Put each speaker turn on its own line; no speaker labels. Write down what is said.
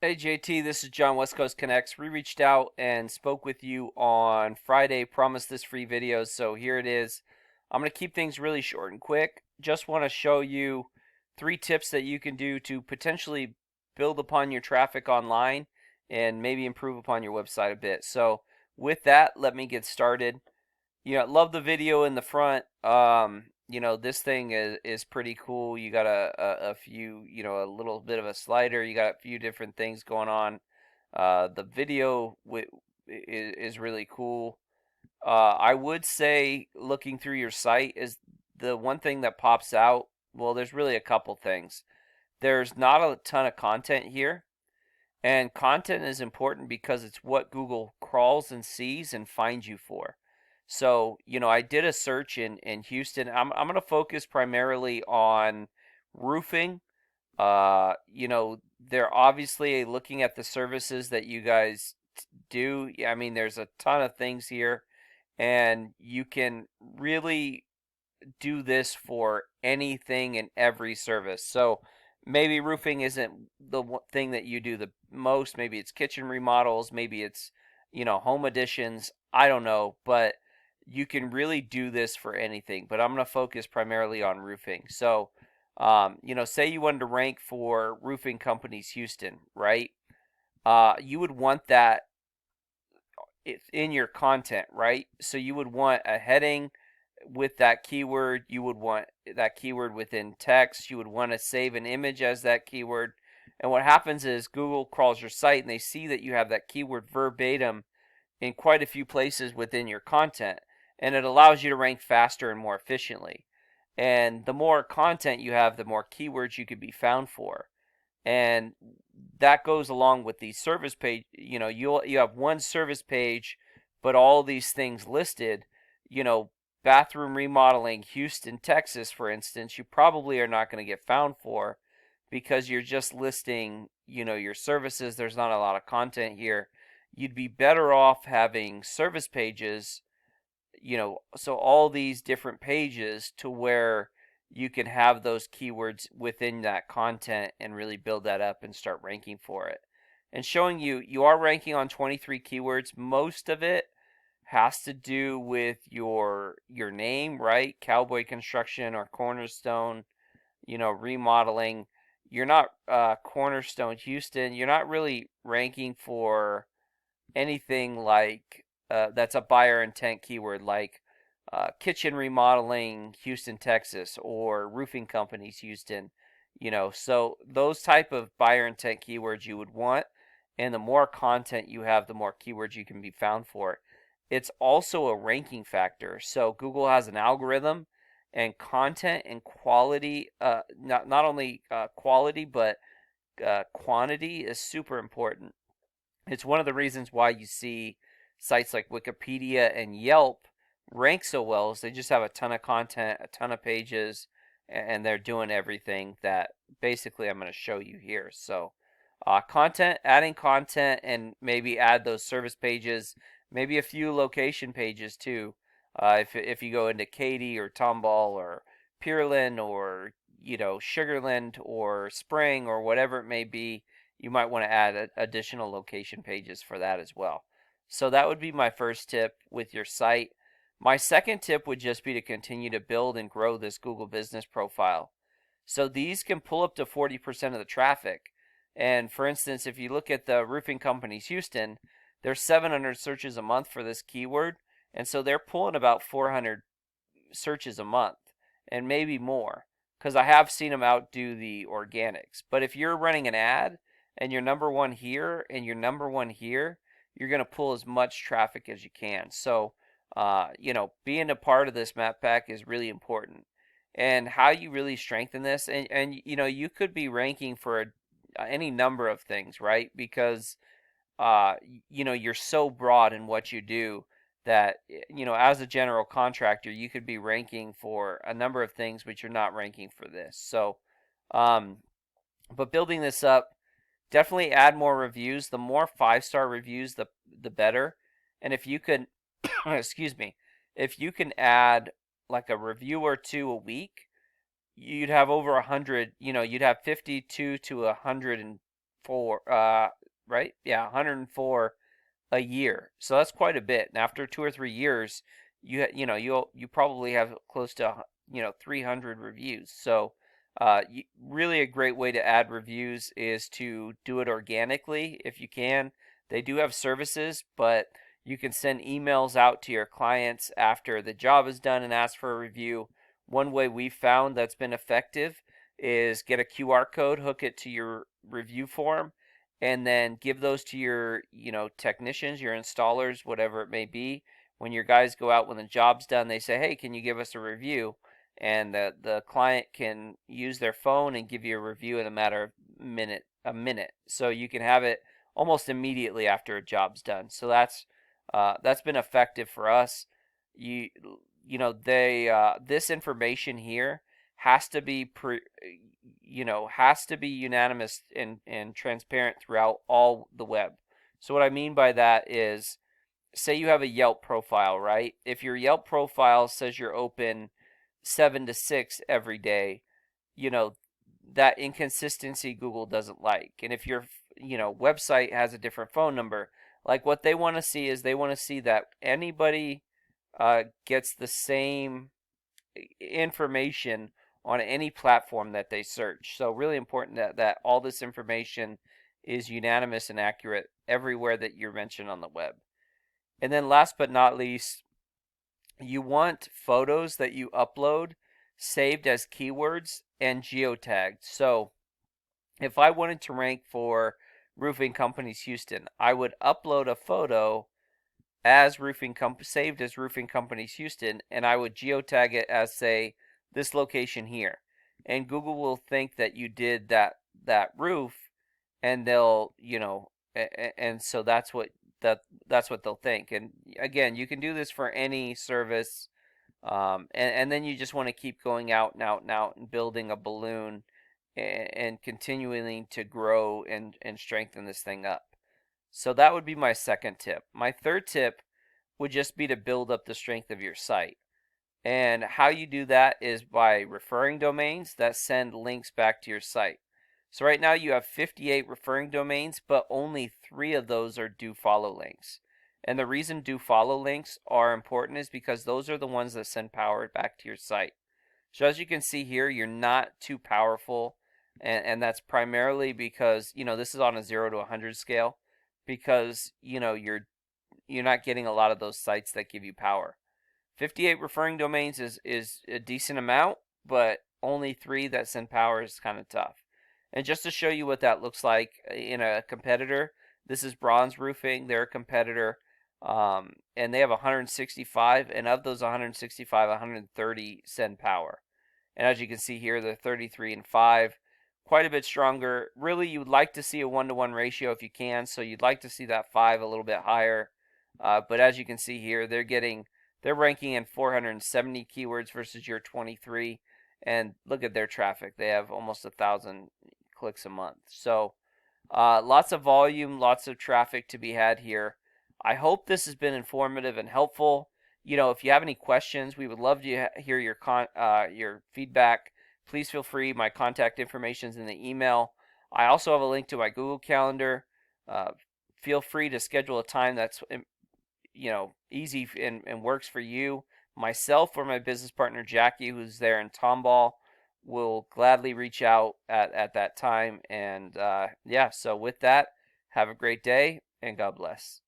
Hey JT, this is John West Coast Connects. We reached out and spoke with you on Friday, promised this free video, so here it is. I'm going to keep things really short and quick. Just want to show you 3 tips that you can do to potentially build upon your traffic online and maybe improve upon your website a bit. So with that, let me get started. Love the video in the front. This thing is pretty cool. You got a few, a little bit of a slider. You got a few different things going on. The video is really cool. I would say looking through your site is the one thing that pops out. Well, there's really a couple things. There's not a ton of content here, and content is important because it's what Google crawls and sees and finds you for. So, I did a search in Houston. I'm going to focus primarily on roofing. They're obviously looking at the services that you guys do. I mean, there's a ton of things here, and you can really do this for anything and every service. So maybe roofing isn't the thing that you do the most. Maybe it's kitchen remodels. Maybe it's, home additions. I don't know, but you can really do this for anything. But I'm going to focus primarily on roofing. So, say you wanted to rank for roofing companies Houston, right? You would want that in your content, right? So you would want a heading with that keyword. You would want that keyword within text. You would want to save an image as that keyword. And what happens is Google crawls your site and they see that you have that keyword verbatim in quite a few places within your content. And it allows you to rank faster and more efficiently. And the more content you have, the more keywords you could be found for. And that goes along with the service page. You have one service page, but all these things listed. You know, bathroom remodeling, Houston, Texas, for instance, you probably are not going to get found for because you're just listing, your services. There's not a lot of content here. You'd be better off having service pages, so all these different pages to where you can have those keywords within that content and really build that up and start ranking for it. And showing you are ranking on 23 keywords. Most of it has to do with your name, right? Cowboy construction or Cornerstone, remodeling. You're not Cornerstone Houston. You're not really ranking for anything like that's a buyer intent keyword like kitchen remodeling Houston, Texas, or roofing companies Houston. So those type of buyer intent keywords you would want, and the more content you have, the more keywords you can be found for. It's also a ranking factor. So Google has an algorithm, and content and quality, not only quality but quantity is super important. It's one of the reasons why you see sites like Wikipedia and Yelp rank so well is they just have a ton of content, a ton of pages, and they're doing everything that basically I'm going to show you here. So, adding content, and maybe add those service pages, maybe a few location pages too. If you go into Katy or Tomball or Pearland or Sugarland or Spring or whatever it may be, you might want to add additional location pages for that as well. So that would be my first tip with your site. My second tip would just be to continue to build and grow this Google business profile. So these can pull up to 40% of the traffic. And for instance, if you look at the roofing companies Houston, there's 700 searches a month for this keyword. And so they're pulling about 400 searches a month and maybe more because I have seen them outdo the organics. But if you're running an ad and you're number one here and you're number one here, you're going to pull as much traffic as you can. So, being a part of this map pack is really important. And how you really strengthen this, and you could be ranking for any number of things, right? Because, you're so broad in what you do that, as a general contractor, you could be ranking for a number of things, but you're not ranking for this. So, um, but building this up, definitely add more reviews. The more 5-star reviews, the better. And if you can, excuse me, if you can add like a review or two a week, you'd have over 100. You'd have 52 to 100 104, right? Yeah, 104 a year. So that's quite a bit. And after 2 or 3 years, you probably have close to 300 reviews. So really a great way to add reviews is to do it organically if you can. They do have services, but you can send emails out to your clients after the job is done and ask for a review. One way we've found that's been effective is get a QR code, hook it to your review form, and then give those to your technicians, your installers, whatever it may be. When your guys go out, when the job's done, they say, hey, can you give us a review? And the client can use their phone and give you a review in a matter of a minute, so you can have it almost immediately after a job's done. So that's been effective for us. you this information here has to be unanimous and transparent throughout all the web. So what I mean by that is, say you have a Yelp profile, right? If your Yelp profile says you're open 7 to 6 every day, you know that inconsistency Google doesn't like. And if your website has a different phone number, like, what they want to see is they want to see that anybody gets the same information on any platform that they search. So really important that all this information is unanimous and accurate everywhere that you're mentioned on the web. And then last but not least, you want photos that you upload saved as keywords and geotagged. So if I wanted to rank for Roofing Companies Houston, I would upload a photo as saved as Roofing Companies Houston, and I would geotag it as, say, this location here. And Google will think that you did that roof, and they'll and so that's what they'll think. And again, you can do this for any service, and then you just want to keep going out and out and out and building a balloon, and continuing to grow and strengthen this thing up. So that would be my second tip. My third tip would just be to build up the strength of your site. And how you do that is by referring domains that send links back to your site. So right now you have 58 referring domains, but only 3 of those are do follow links. And the reason do follow links are important is because those are the ones that send power back to your site. So as you can see here, you're not too powerful, and that's primarily because this is on a 0 to 100 scale, because you're not getting a lot of those sites that give you power. 58 referring domains is a decent amount, but only 3 that send power is kind of tough. And just to show you what that looks like in a competitor, this is Bronze Roofing. They're a competitor, and they have 165, and of those 165, 130 send power. And as you can see here, they're 33 and 5, quite a bit stronger. Really, you would like to see a 1-to-1 ratio if you can, so you'd like to see that 5 a little bit higher. But as you can see here, they're ranking in 470 keywords versus your 23, and look at their traffic. They have almost 1,000 clicks a month. So lots of volume, lots of traffic to be had here. I hope this has been informative and helpful. If you have any questions, we would love to hear your feedback. Please feel free. My contact information is in the email. I also have a link to my Google Calendar. Feel free to schedule a time that's easy and works for you. Myself or my business partner Jackie, who's there in Tomball, will gladly reach out at that time. And so with that, have a great day and God bless.